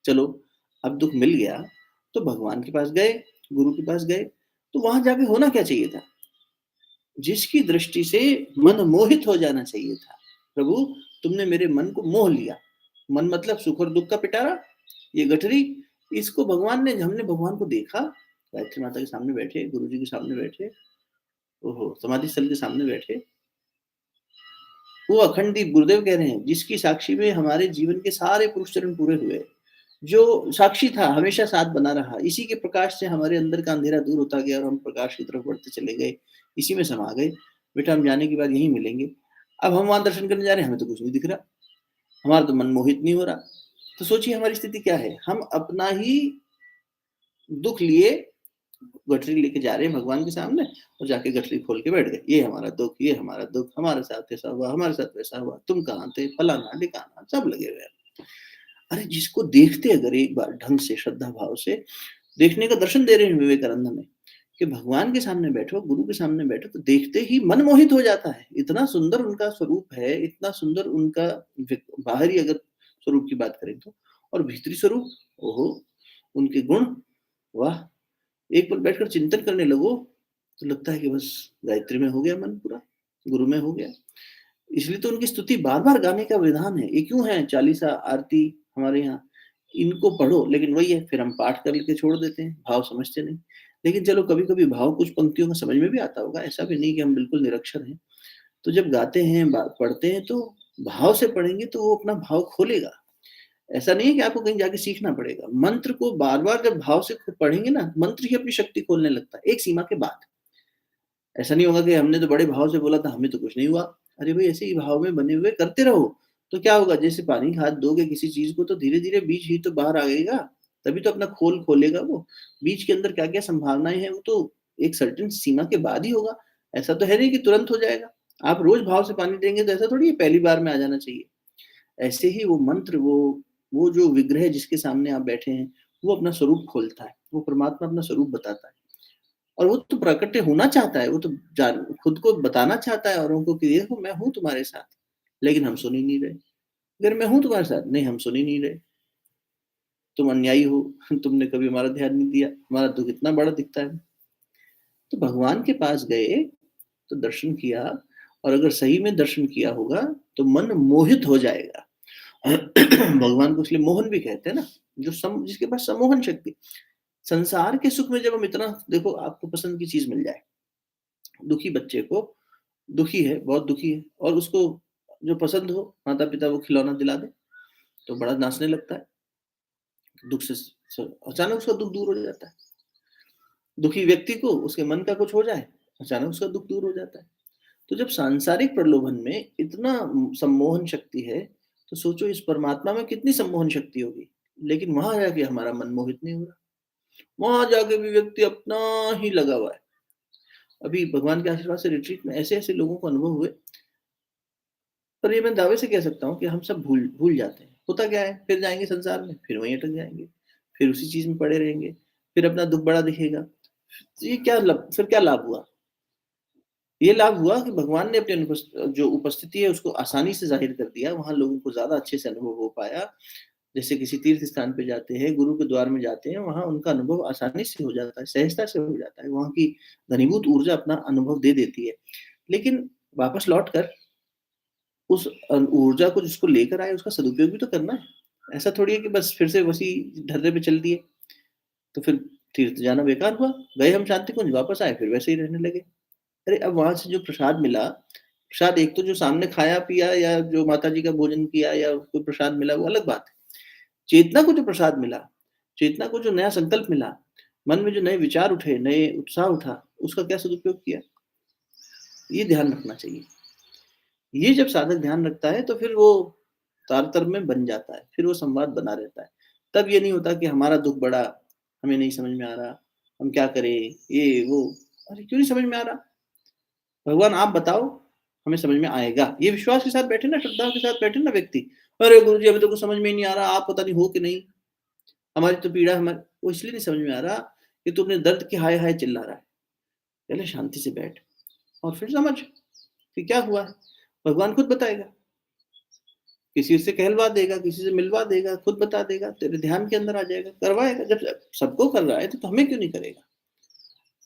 A: चलो, अब दुःख मिल गया, तो भगवान के पास गए, गुरु के पास गए, तो वहाँ जाके होना क्या चाहिए था? जिसकी दृष्टि से मन मोहित हो जाना चाहिए था। प्रभु, तुमने मेरे मन को मोह लिया। मन मतलब सुख और दुःख का पिटारा, ये गठरी, इसको हमने भगवान को देखा, गायत्री माता के सामने बैठे, गुरुजी के सामने बैठे, ओहो! समाधि स्थल के सामने बैठे, वो अखंड दीप गुरुदेव कह रहे हैं, जिसकी साक्षी में हमारे जीवन के सारे पुरुष चरण पूरे हुए। जो साक्षी था, हमेशा साथ बना रहा, इसी के प्रकाश से हमारे अंदर का अंधेरा दूर होता गया और हम प्रकाश की तरफ बढ़ते चले गए, इसी में समा गए। बेटा हम जाने के बाद यहीं मिलेंगे। अब हम वहाँ दर्शन करने जा रहे हैं, हमें तो कुछ नहीं दिख रहा, हमारा तो मन मोहित नहीं हो रहा। तो सोचिए हमारी स्थिति क्या है, हम अपना ही दुःख लिए गठरी लेके जा रहे हैं भगवान के सामने, और जाके गठरी खोल के बैठ गए। ये हमारा दुःख, ये हमारा दुःख, हमारे साथ ऐसा हुआ, हमारे साथ वैसा हुआ, तुम कहाँ थे, फलाना-ढिकाना, सब लगे हुए हैं। अरे जिसको देखते अगर एक बार ढंग से, श्रद्धा भाव से, देखने का दर्शन दे रहे हैं विवेकानंद हमें, कि भगवान के सामने बैठो, गुरु के सामने बैठो, तो देखते ही मन मोहित हो जाता है। इतना सुंदर उनका स्वरूप है, इतना सुंदर उनका बाहरी अगर स्वरूप की बात करें तो, और भीतरी स्वरूप, ओहो! उनके गुण, वाह! एक पल बैठकर चिंतन करने लगो, तो लगता है कि बस गायत्री में हो गया मन पूरा, गुरु में हो गया। इसलिए तो उनकी स्तुति बार-बार गाने का विधान है। ये क्यों है चालीसा, आरती हमारे यहाँ, इनको पढ़ो, लेकिन वही है, फिर हम पाठ करके छोड़ देते हैं, भाव समझते नहीं। लेकिन चलो कभी-कभी भाव कुछ पंक्तियों का समझ में भी आता होगा, ऐसा भी नहीं कि हम बिल्कुल निरक्षर हैं। तो जब गाते हैं, पढ़ते हैं, तो भाव से पढ़ेंगे तो वो अपना भाव खोलेगा। ऐसा नहीं है कि आपको कहीं जाके सीखना पड़ेगा। मंत्र को बार-बार जब भाव से खुद पढ़ेंगे ना, मंत्र ही अपनी शक्ति खोलने लगता है, एक सीमा के बाद। ऐसा नहीं होगा कि हमने तो बड़े भाव से बोला था, हमें तो कुछ नहीं हुआ। अरे भाई, ऐसे ही भाव में बने हुए करते रहो, तो क्या होगा? जैसे पानी हाथ दोगे किसी चीज़ को, तो धीरे-धीरे बीज ही तो बाहर आएगा, तभी तो अपना खोल खोलेगा वो। बीज के अंदर क्या-क्या संभावनाएँ हैं, वो तो एक सर्टेन सीमा के बाद ही होगा। ऐसा तो है नहीं कि तुरंत हो जाएगा। आप रोज़ भाव से पानी देंगे तो ऐसा थोड़ी है पहली बार में आ जाना चाहिए। ऐसे ही वो मंत्र, वो जो विग्रह जिसके सामने आप बैठे हैं, वो अपना स्वरूप खोलता है, वो परमात्मा अपना स्वरूप बताता है। और वो तो प्रकट होना चाहता है, वो तो जान खुद को बताना चाहता है औरों को कि देखो मैं हूँ तुम्हारे साथ, लेकिन हम सुन ही नहीं रहे। अगर मैं हूँ तुम्हारे साथ, नहीं हम सुन ही नहीं रहे। तुम अन्यायी हो, तुमने कभी हमारा ध्यान नहीं दिया, हमारा दुःख इतना बड़ा दिखता है। तो भगवान के पास गए, तो दर्शन किया, और अगर सही में दर्शन किया होगा, तो मन मोहित हो जाएगा। भगवान को इसलिए मोहन भी कहते हैं ना, जो जिसके पास सम्मोहन शक्ति। संसार के सुख में जब हम इतना देखो, आपको पसंद की चीज़ मिल जाए, दुखी बच्चे को, दुखी है, बहुत दुखी है, और उसको जो पसंद हो, माता-पिता वो खिलौना दिला दें, तो बड़ा नाचने लगता है। दुःख से अचानक उसका दुःख दूर हो जाता है। दुखी व्यक्ति को उसके मन का कुछ हो जाए, अचानक उसका दुःख दूर हो जाता है। तो जब सांसारिक प्रलोभन में इतना सम्मोहन शक्ति है, तो सोचो इस परमात्मा में कितनी सम्मोहन शक्ति होगी। लेकिन वहां जाके हमारा मन मोहित नहीं हो रहा, वहां जाके भी व्यक्ति अपना ही लगा हुआ है। अभी भगवान के आशीर्वाद से रिट्रीट में ऐसे ऐसे लोगों को अनुभव हुए, पर ये मैं दावे से कह सकता हूँ कि हम सब भूल भूल जाते हैं। होता क्या है, फिर जाएंगे संसार में, फिर वहीं अटक जाएंगे, फिर उसी चीज में पड़े रहेंगे, फिर अपना दुख बड़ा दिखेगा। तो ये फिर क्या लाभ हुआ? ये लाभ हुआ कि भगवान ने अपने जो उपस्थिति है उसको आसानी से जाहिर कर दिया, वहां लोगों को ज्यादा अच्छे से अनुभव हो पाया। जैसे किसी तीर्थ स्थान पे जाते हैं, गुरु के द्वार में जाते हैं, वहां उनका अनुभव आसानी से हो जाता है, सहजता से हो जाता है, वहां की घनीभूत ऊर्जा अपना अनुभव दे देती है। लेकिन वापस लौट कर उस ऊर्जा को जिसको लेकर आए उसका सदुपयोग भी तो करना है। ऐसा थोड़ी है कि बस फिर से उसी ढर्रे पे चल दिए, तो फिर तीर्थ जाना बेकार हुआ। गए हम शांति कुंज, वापस आए फिर वैसे ही रहने लगे। अरे अब वहां से जो प्रसाद मिला, प्रसाद एक तो जो सामने खाया पिया, या जो माता जी का भोजन किया, या कोई प्रसाद मिला, वो अलग बात है। चेतना को जो प्रसाद मिला, चेतना को जो नया संकल्प मिला, मन में जो नए विचार उठे, नए उत्साह उठा, उसका क्या सदुपयोग किया, ये ध्यान रखना चाहिए। ये जब साधक ध्यान रखता है, तो फिर वो तारतम्य में बन जाता है, फिर वो संवाद बना रहता है। तब ये नहीं होता कि हमारा दुःख बड़ा, हमें नहीं समझ में आ रहा, हम क्या करें, ये वो। अरे क्यों नहीं समझ में आ रहा? भगवान आप बताओ, हमें समझ में आएगा। ये विश्वास के साथ बैठे ना, श्रद्धा के साथ बैठे ना व्यक्ति, अरे गुरु जी अभी तो कुछ समझ में ही नहीं आ रहा, आप पता नहीं हो कि नहीं, हमारी तो पीड़ा हमारी, वो इसलिए नहीं समझ में आ रहा कि तू अपने दर्द के हाय हाय चिल्ला रहा है। पहले शांति से बैठ, और फिर समझ कि क्या हुआ है। भगवान खुद बताएगा, किसी से कहलवा देगा, किसी से मिलवा देगा, खुद बता देगा, तेरे ध्यान के अंदर आ जाएगा, करवाएगा। जब सबको कर रहा है तो हमें क्यों नहीं करेगा?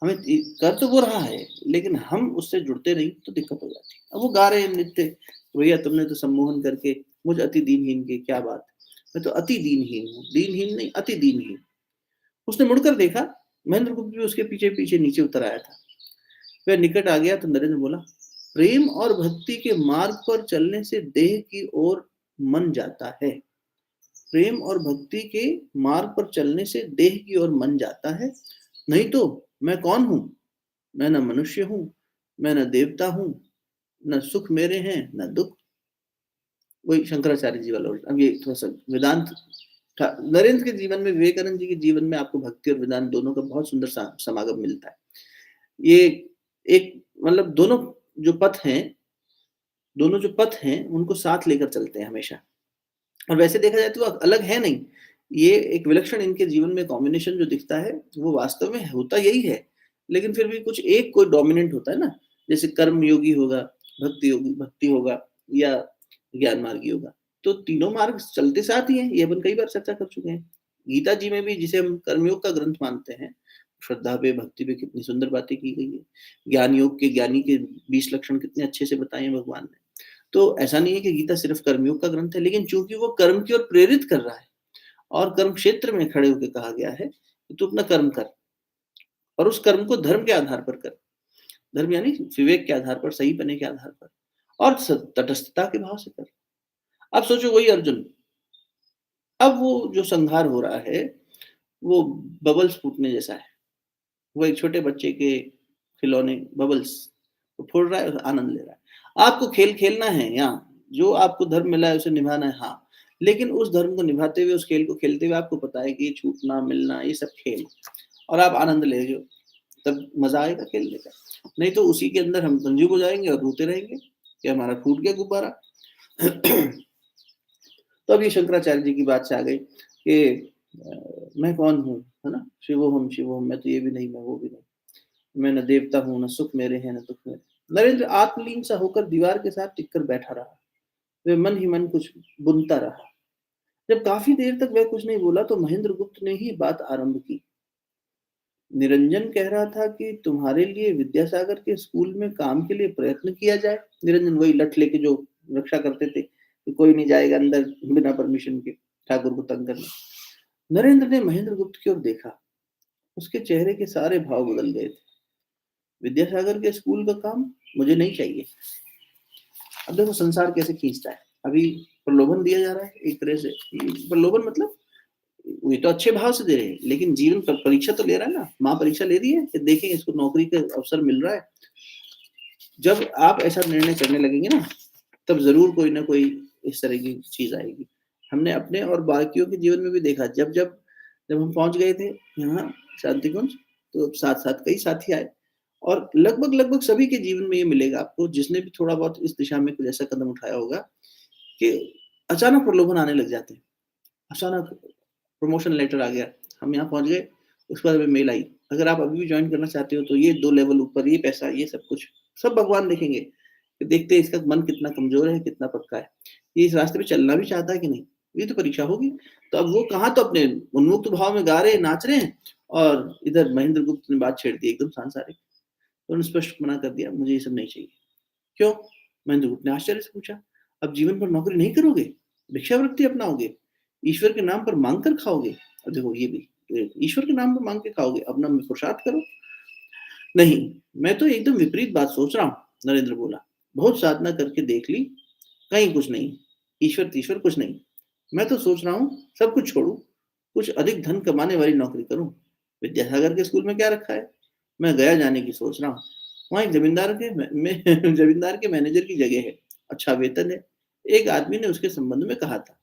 A: हमें कर तो वो रहा है, लेकिन हम उससे जुड़ते नहीं तो दिक्कत हो जाती है। अब वो गा रहे हैं नृत्य, भैया तुमने तो सम्मोहन करके मुझ अति दीनहीन की क्या बात, मैं तो अति दीनहीन हूँ, दीनहीन नहीं अति दीनहीन। उसने मुड़कर देखा, महेंद्र गुप्त भी उसके पीछे पीछे नीचे उतर आया था। वह निकट आ गया तो नरेंद्र बोला, प्रेम और भक्ति के मार्ग पर चलने से देह की ओर मन जाता है। प्रेम और भक्ति के मार्ग पर चलने से देह की ओर मन जाता है, नहीं तो मैं कौन हूं? मैं न मनुष्य हूं, मैं न देवता हूं, न सुख मेरे हैं न दुख। वही शंकराचार्य जी वाला अब ये थोड़ा सा वेदांत था। नरेंद्र के जीवन में, विवेकानंद जी के जीवन में आपको भक्ति और वेदांत दोनों का बहुत सुंदर समागम मिलता है। ये एक मतलब दोनों जो पथ हैं उनको साथ लेकर चलते हैं हमेशा। और वैसे देखा जाए तो वो अलग है नहीं, ये एक विलक्षण इनके जीवन में कॉम्बिनेशन जो दिखता है वो वास्तव में होता यही है। लेकिन फिर भी कुछ एक कोई डोमिनेंट होता है ना, जैसे कर्म योगी होगा, भक्ति होगा, या ज्ञान मार्गी होगा। तो तीनों मार्ग चलते साथ ही हैं, ये अपन कई बार चर्चा कर चुके हैं। गीता जी में भी, जिसे हम कर्मयोग का ग्रंथ मानते हैं, श्रद्धा पे भक्ति पे कितनी सुंदर बातें की गई है। ज्ञान योग के ज्ञानी के 20 लक्षण कितने अच्छे से बताए हैं भगवान ने। तो ऐसा नहीं है कि गीता सिर्फ कर्मयोग का ग्रंथ है, लेकिन चूंकि वो कर्म की ओर प्रेरित कर रहा है, और कर्म क्षेत्र में खड़े होकर कहा गया है कि तू अपना कर्म कर, और उस कर्म को धर्म के आधार पर कर। धर्म यानी विवेक के आधार पर, सही पने के आधार पर, और तटस्थता के भाव से कर। अब सोचो वही अर्जुन, अब वो जो संहार हो रहा है, वो बबल्स फूटने जैसा है। वो एक छोटे बच्चे के खिलौने बबल्स वो फोड़ रहा है और आनंद ले रहा है। आपको खेल खेलना है यहाँ, जो आपको धर्म मिला है उसे निभाना है, हाँ। लेकिन उस धर्म को निभाते हुए, उस खेल को खेलते हुए आपको पता है कि ये छूटना, मिलना ये सब खेल है और आप आनंद ले रहे हो, तब मज़ा आएगा खेलने का। नहीं तो उसी के अंदर हम कंज्यूम हो जाएँगे और रोते रहेंगे कि हमारा टूट गया गुब्बारा। तो अब ये शंकराचार्य जी की बात से आ गई कि मैं कौन हूँ, है ना? शिवोहम शिवोहम, मैं तो ये भी नहीं, मैं वो भी नहीं। मैं न देवता हूँ, न सुख मेरे हैं, न दुःख मेरे। नरेंद्र आत्मलीन सा होकर दीवार के साथ टिक कर बैठा रहा। वह मन ही मन कुछ बुनता रहा। जब काफ़ी देर तक वह कुछ नहीं बोला तो महेंद्र गुप्त ने ही बात आरंभ की। निरंजन कह रहा था कि तुम्हारे लिए विद्यासागर के स्कूल में काम के लिए प्रयत्न किया जाए। निरंजन वही लठ लेके जो रक्षा करते थे कि कोई नहीं जाएगा अंदर बिना परमिशन के ठाकुर को तंग करने। नरेंद्र ने महेंद्र गुप्त की ओर देखा। उसके चेहरे के सारे भाव बदल गए थे। विद्यासागर के स्कूल का काम मुझे नहीं चाहिए। अब देखो संसार कैसे खींचता है। अभी प्रलोभन दिया जा रहा है एक तरह से। प्रलोभन मतलब ये तो अच्छे भाव से दे रहे हैं, लेकिन जीवन पर परीक्षा तो ले रहा है ना। माँ परीक्षा ले रही है कि देखें इसको नौकरी का अवसर मिल रहा है। जब आप ऐसा निर्णय करने लगेंगे ना, तब जरूर कोई ना कोई इस तरह की चीज आएगी। हमने अपने और बाकियों के जीवन में भी देखा। जब जब जब हम पहुंच गए थे यहाँ शांति कुंज, तो साथ साथ कई साथी आए और लगभग लगभग सभी के जीवन में ये मिलेगा आपको, जिसने भी थोड़ा बहुत इस दिशा में कुछ ऐसा कदम उठाया होगा कि अचानक प्रलोभन आने लग जाते हैं। अचानक प्रमोशन लेटर आ गया, हम यहाँ पहुँच गए, उसके बाद हमें मेल आई, अगर आप अभी भी ज्वाइन करना चाहते हो तो ये 2 लेवल ऊपर, ये पैसा, ये सब कुछ, सब भगवान देखेंगे। कि देखते हैं इसका मन कितना कमज़ोर है, कितना पक्का है। ये इस रास्ते पे चलना भी चाहता है कि नहीं? ये तो परीक्षा होगी। तो अब वो कहाँ तो अपने उन्मुक्त भाव में गा रहे हैं, नाच रहे हैं और इधर महेंद्र गुप्त ने बात छेड़ दी एकदम सांसारिक। तो उन्होंने स्पष्ट मना कर दिया, मुझे ये सब नहीं चाहिए। क्यों? महेंद्र गुप्त ने आश्चर्य से पूछा। अब जीवन भर नौकरी नहीं करोगे? भिक्षावृत्ति अपनाओगे? ईश्वर के नाम पर माँग कर खाओगे? अब देखो ये भी, ईश्वर के नाम पर माँग के खाओगे, अपना में पुरुषार्थ करो। नहीं, मैं तो एकदम विपरीत बात सोच रहा हूँ, नरेंद्र बोला। बहुत साधना करके देख ली, कहीं कुछ नहीं, ईश्वर-तीश्वर कुछ नहीं। मैं तो सोच रहा हूँ सब कुछ छोड़ूँ, कुछ अधिक धन कमाने वाली नौकरी करूँ। विद्यासागर के स्कूल में क्या रखा है? मैं गया जाने की सोच रहा हूँ। वहाँ एक ज़मींदार के में ज़मींदार के मैनेजर की जगह है, अच्छा वेतन है। एक आदमी ने उसके संबंध में कहा था।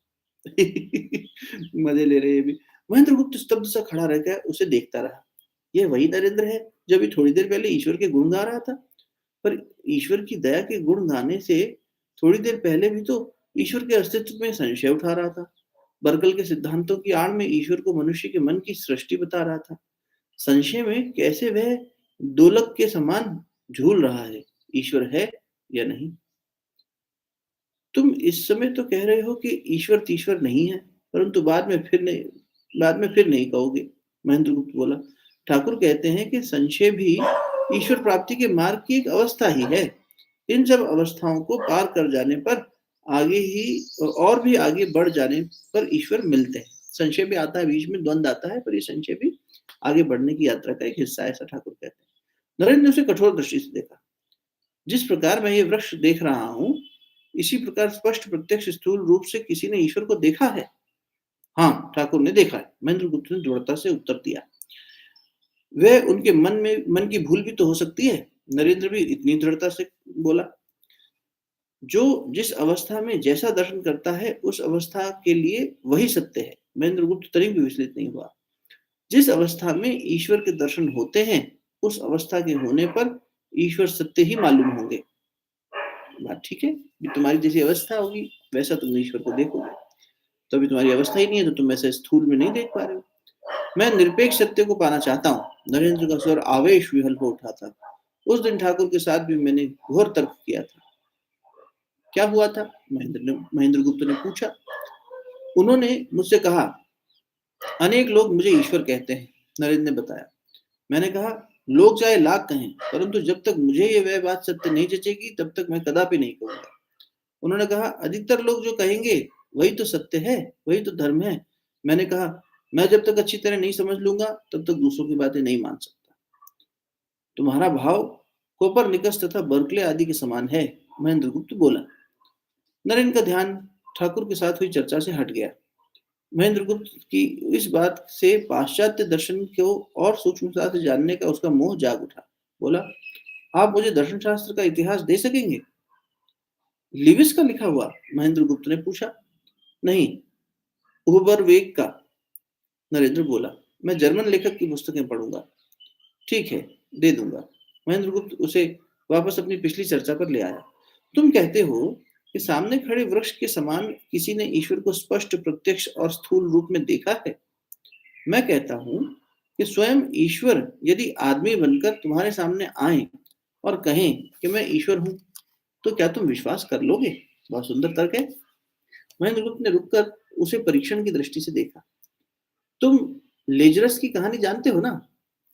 A: मज़े ले रहे हैं ये भी। महेंद्र गुप्त स्तब्ध सा खड़ा रह गया, उसे देखता रहा। ये वही नरेंद्र है जो अभी थोड़ी देर पहले ईश्वर के गुण गा रहा था। पर ईश्वर की दया के गुण गाने से थोड़ी देर पहले भी तो ईश्वर के अस्तित्व में संशय उठा रहा था। बर्कल के सिद्धांतों की आड़ में ईश्वर को मनुष्य के मन की सृष्टि बता रहा था। संशय में कैसे वह दोलक के समान झूल रहा है, ईश्वर है या नहीं। तुम इस समय तो कह रहे हो कि ईश्वर तीश्वर नहीं है, परंतु बाद में फिर नहीं कहोगे। महेंद्र गुप्त बोला। ठाकुर कहते हैं कि संशय भी ईश्वर प्राप्ति के मार्ग की एक अवस्था ही है। इन सब अवस्थाओं को पार कर जाने पर आगे ही और भी आगे बढ़ जाने पर ईश्वर मिलते हैं। संशय भी आता है, बीच में द्वंद आता है, पर ये संशय भी आगे बढ़ने की यात्रा का एक हिस्सा है, ऐसा ठाकुर कहते हैं। नरेंद्र ने उसे कठोर दृष्टि से देखा। जिस प्रकार मैं ये वृक्ष देख रहा हूँ, इसी प्रकार स्पष्ट प्रत्यक्ष स्थूल रूप से किसी ने ईश्वर को देखा है? हाँ, ठाकुर ने देखा है, महेंद्र गुप्त ने दृढ़ता से उत्तर दिया। वह उनके मन की भूल भी तो हो सकती है। नरेंद्र भी इतनी दृढ़ता से बोला। जो जिस अवस्था में जैसा दर्शन करता है, उस अवस्था के लिए वही सत्य है। महेंद्र गुप्त तनिक भी विचलित नहीं हुआ। जिस अवस्था में ईश्वर के दर्शन होते हैं, उस अवस्था के होने पर ईश्वर सत्य ही मालूम होंगे। बात ठीक है। ये तुम्हारी जैसी अवस्था होगी, वैसा तुम ईश्वर को देखोगे। तो अभी तुम्हारी अवस्था ही नहीं है, तो तुम ऐसे स्थूल में नहीं देख पा रहे हो। मैं निरपेक्ष सत्य को पाना चाहता हूँ। नरेंद्र का स्वर आवेश विहल हो उठा था। उस दिन ठाकुर के साथ भी मैंने घोर तर्क किया था। क्या हुआ था? महेंद्र गुप्त ने पूछा। उन्होंने मुझसे कहा, अनेक लोग मुझे ईश्वर कहते हैं। नरेंद्र ने बताया। मैंने कहा, लोग चाहे लाख कहें, परंतु जब तक मुझे ये वह बात सत्य नहीं जचेगी, तब तक मैं कदापि नहीं कहूंगा। उन्होंने कहा, अधिकतर लोग जो कहेंगे वही तो सत्य है, वही तो धर्म है। मैंने कहा, मैं जब तक अच्छी तरह नहीं समझ लूंगा, तब तक दूसरों की बातें नहीं मान सकता। तुम्हारा भाव कोपरनिकस तथा बर्कले आदि के समान है, महेंद्र गुप्त बोला। नरेंद्र का ध्यान ठाकुर के साथ हुई चर्चा से हट गया। महेंद्र गुप्त की इस बात से पाश्चात्य दर्शन को और सूक्ष्मता से जानने का उसका मोह जाग उठा। बोला, आप मुझे दर्शन शास्त्र का इतिहास दे सकेंगे? लिविस का लिखा हुआ? महेंद्र गुप्त ने पूछा। नहीं, उबरवेग का, नरेंद्र बोला। मैं जर्मन लेखक की पुस्तकें पढ़ूंगा। ठीक है, दे दूंगा। महेंद्र गुप्त उसे वापस अपनी पिछली चर्चा पर ले आया। तुम कहते हो कि सामने खड़े वृक्ष के समान किसी ने ईश्वर को स्पष्ट, प्रत्यक्ष और स्थूल रूप में देखा है। मैं कहता हूं कि स्वयं ईश्वर यदि आदमी बनकर तुम्हारे सामने आए और कहें कि मैं ईश्वर हूं, तो क्या तुम विश्वास कर लोगे? बहुत सुंदर तर्क है। महेंद्र गुप्त ने रुककर उसे परीक्षण की दृष्टि से देखा। तुम लेजरस की कहानी जानते हो ना?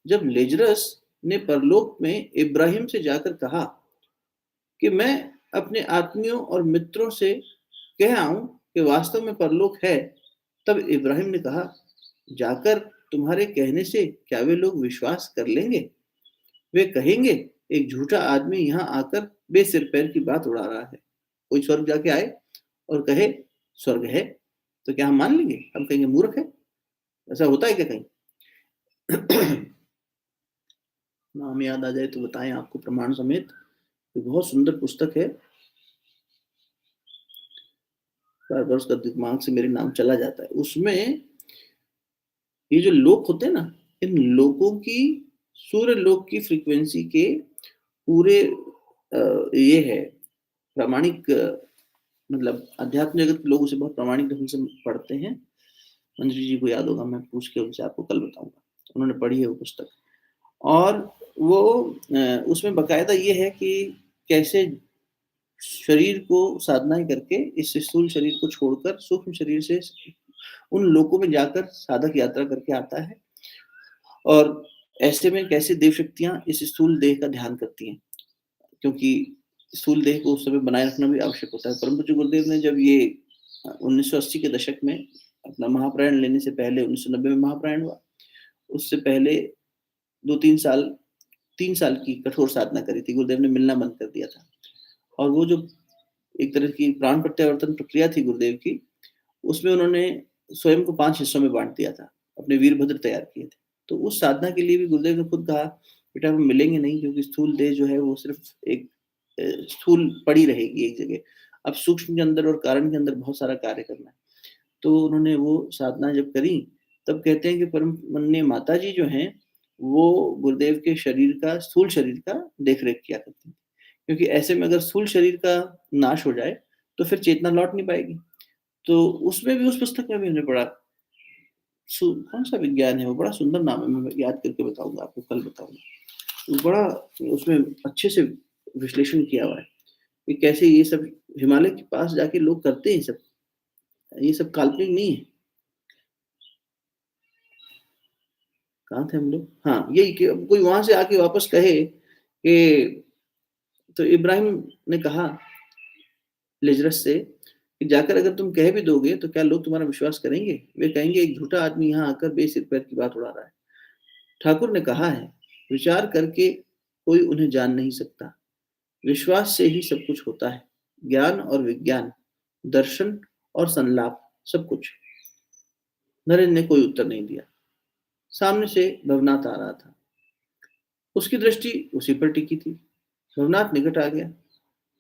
A: जब लेजरस ने परलोक में इब्राहिम से जाकर कहा कि मैं अपने आत्मियों और मित्रों से कह आऊं कि वास्तव में परलोक है, तब इब्राहिम ने कहा, जाकर तुम्हारे कहने से क्या वे लोग विश्वास कर लेंगे? वे कहेंगे, एक झूठा आदमी यहाँ आकर बेसिर पैर की बात उड़ा रहा है। कोई स्वर्ग जाके आए और कहे स्वर्ग है, तो क्या हम मान लेंगे? हम कहेंगे मूर्ख है। ऐसा होता है क्या कहीं? नाम याद आ जाए तो बताएं आपको प्रमाण समेत। ये बहुत सुंदर पुस्तक है। बार बार उसका दिमाग से मेरे नाम चला जाता है। उसमें ये जो लोक होते हैं ना, इन लोकों की, सूर्य लोक की फ्रीक्वेंसी के पूरे ये है प्रामाणिक, मतलब अध्यात्म जगत के लोग उसे बहुत प्रामाणिक ढंग से पढ़ते हैं। मंजरी जी को याद होगा, मैं पूछ के उनसे आपको कल बताऊंगा। उन्होंने पढ़ी है वो पुस्तक। और वो उसमें बकायदा ये है कि कैसे शरीर को साधनाएं करके इस स्थूल शरीर को छोड़कर सूक्ष्म शरीर से उन लोकों में जाकर साधक यात्रा करके आता है, और ऐसे में कैसे देव शक्तियां इस स्थूल देह का ध्यान करती हैं, क्योंकि स्थूल देह को उस समय बनाए रखना भी आवश्यक होता है। परम पूज्य गुरुदेव ने जब ये 1980 के दशक में अपना महाप्राण लेने से पहले, 1990 में महाप्राण हुआ, उससे पहले 2-3 साल, 3 साल की कठोर साधना करी थी। गुरुदेव ने मिलना बंद कर दिया था, और वो जो एक तरह की प्राण प्रत्यावर्तन प्रक्रिया थी गुरुदेव की, उसमें उन्होंने स्वयं को 5 हिस्सों में बांट दिया था, अपने वीरभद्र तैयार किए थे। तो उस साधना के लिए भी गुरुदेव ने खुद कहा, बेटा हम मिलेंगे नहीं, क्योंकि स्थूल देह जो है वो सिर्फ एक स्थूल पड़ी रहेगी एक जगह। अब सूक्ष्म के अंदर और कारण के अंदर बहुत सारा कार्य करना है। तो उन्होंने वो साधना जब करी, तब कहते हैं कि परम पुण्य माता जी जो हैं, वो गुरुदेव के शरीर का, स्थूल शरीर का देख रेख किया करती थी, क्योंकि ऐसे में अगर स्थूल शरीर का नाश हो जाए तो फिर चेतना लौट नहीं पाएगी। तो उसमें भी, उस पुस्तक में भी हमने पढ़ा, कौन सा विज्ञान है वो, बड़ा सुंदर नाम है, मैं याद करके बताऊंगा आपको, कल बताऊंगा। वो बड़ा उसमें अच्छे से विश्लेषण किया हुआ है कि कैसे ये सब हिमालय के पास जाके लोग करते हैं सब, ये सब काल्पनिक नहीं है। कहाँ थे हम लोग? हाँ, यही कि अब कोई वहां से आके वापस कहे कि, तो इब्राहिम ने कहा लेजरस से कि जाकर अगर तुम कह भी दोगे तो क्या लोग तुम्हारा विश्वास करेंगे? वे कहेंगे, एक झूठा आदमी यहाँ आकर बेसिर पैर की बात उड़ा रहा है। ठाकुर ने कहा है, विचार करके कोई उन्हें जान नहीं सकता, विश्वास से ही सब कुछ होता है। ज्ञान और विज्ञान, दर्शन और संलाप, सब कुछ। नरेंद्र ने कोई उत्तर नहीं दिया। सामने से भवनाथ आ रहा था, उसकी दृष्टि उसी पर टिकी थी। भवनाथ निकट आ गया।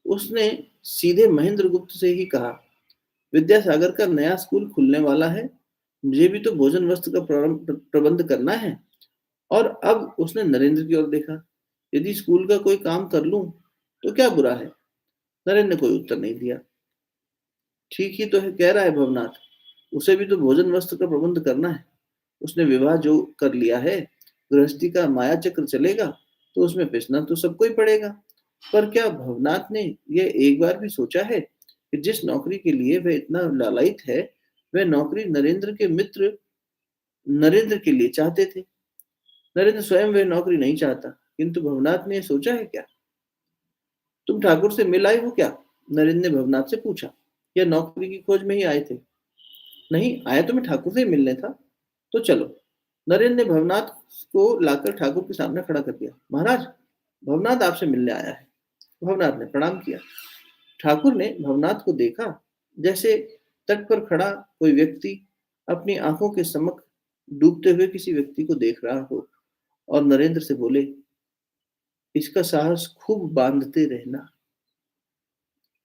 A: उसने सीधे महेंद्र गुप्त से ही कहा, विद्यासागर का नया स्कूल खुलने वाला है, मुझे भी तो भोजन वस्त्र का प्रबंध करना है। और अब उसने नरेंद्र की ओर देखा, यदि स्कूल का कोई काम कर लूं तो क्या बुरा है? नरेंद्र ने कोई उत्तर नहीं दिया। ठीक ही तो है, कह रहा है भवनाथ, उसे भी तो भोजन वस्त्र का प्रबंध करना है। उसने विवाह जो कर लिया है, गृहस्थी का माया चक्र चलेगा, तो उसमें पिसना तो सबको ही पड़ेगा। पर क्या भवनाथ ने यह एक बार भी सोचा है कि जिस नौकरी के लिए वह इतना लालायित है, वह नौकरी नरेंद्र के मित्र नरेंद्र के लिए चाहते थे। नरेंद्र स्वयं वह नौकरी नहीं चाहता, किंतु भवनाथ ने सोचा है क्या? तुम ठाकुर से मिल आए हो क्या? नरेंद्र ने भवनाथ से पूछा। या नौकरी की खोज में ही आए थे? नहीं, आया तो मैं ठाकुर से ही मिलने था। तो चलो। नरेंद्र ने भवनाथ को लाकर ठाकुर के सामने खड़ा कर दिया। महाराज, भवनाथ आपसे मिलने आया है। भवनाथ ने प्रणाम किया। ठाकुर ने भवनाथ को देखा, जैसे तट पर खड़ा कोई व्यक्ति अपनी आंखों के समक्ष डूबते हुए किसी व्यक्ति को देख रहा हो और नरेंद्र से बोले, इसका साहस खूब बांधते रहना,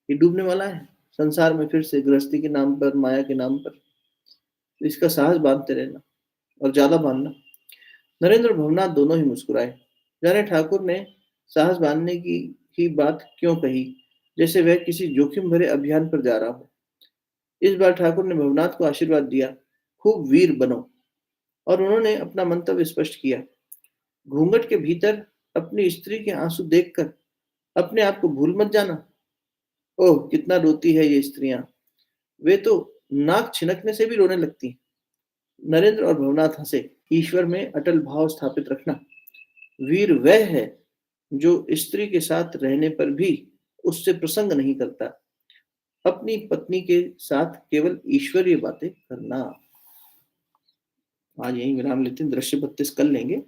A: ये डूबने वाला है संसार में फिर से, गृहस्थी के नाम पर, माया के नाम पर, तो इसका साहस बांधते रहना और ज्यादा बांधना। नरेंद्र और भवनाथ दोनों ही मुस्कुराए। जाने ठाकुर ने साहस बांधने की ही बात क्यों कही, जैसे वह किसी जोखिम भरे अभियान पर जा रहा हो। इस बार ठाकुर ने भवनाथ को आशीर्वाद दिया, खूब वीर बनो, और उन्होंने अपना मंतव्य स्पष्ट किया। घूंघट के भीतर अपनी स्त्री के आंसू देखकर अपने आप को भूल मत जाना। ओह कितना रोती है ये स्त्रियां, वे तो नाक छिनकने से भी रोने लगती। नरेंद्र और भवनाथ हंसे। ईश्वर में अटल भाव स्थापित रखना, वीर वह है जो स्त्री के साथ रहने पर भी उससे प्रसंग नहीं करता, अपनी पत्नी के साथ केवल ईश्वरीय बातें करना। आज यही विराम लेते हैं, दृश्य 32 कल लेंगे।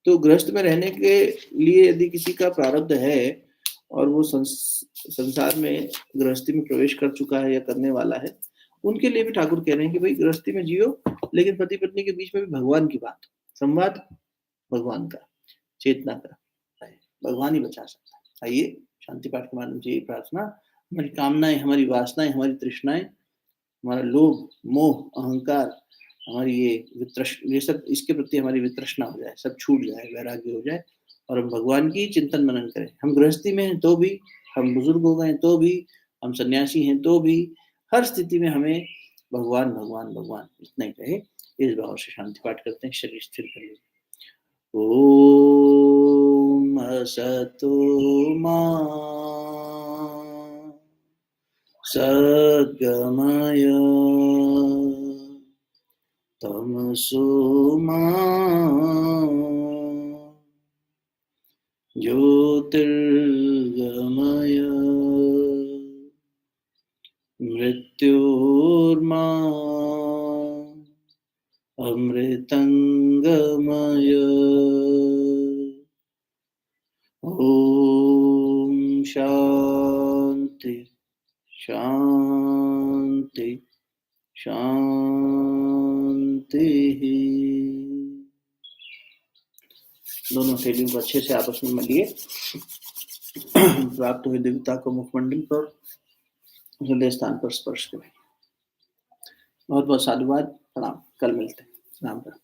A: तो गृहस्थ में रहने के लिए यदि किसी का प्रारब्ध है और वो संसार में गृहस्थी में प्रवेश कर चुका है या करने वाला है, उनके लिए भी ठाकुर कह रहे हैं कि भाई गृहस्थी में जियो, लेकिन पति पत्नी के बीच में भी भगवान की बात, संवाद भगवान का, चेतना का, भगवान ही बचा सकता है। आइए शांति पाठ के माध्यम से यही प्रार्थना, हमारी कामनाएं, हमारी वासनाएं, हमारी तृष्णाएं, हमारा लोभ, मोह, अहंकार, हमारी ये सब, इसके प्रति हमारी वितृष्णा हो जाए, सब छूट जाए, वैराग्य हो जाए, और हम भगवान की चिंतन मनन करें। हम गृहस्थी में हैं तो भी, हम बुजुर्ग हो गए तो भी, हम सन्यासी हैं तो भी, हर स्थिति में हमें भगवान भगवान भगवान इतना ही कहे। इस भाव से शांति पाठ करते हैं, शरीर स्थिर कर लीजिए। ओम असतो मा सद्गमय तमसो मा ज्योतिर्गमय मृत्योर्मा अमृतंगमय। ओम शांति शांति शांति। दोनों हथेलियों को अच्छे से आपस में मलिए। प्राप्त हुई दिव्यता को मुखमंडल पर, हृदय स्थान पर स्पर्श करें। बहुत बहुत साधुवाद, प्रणाम। कल मिलते हैं। राम राम।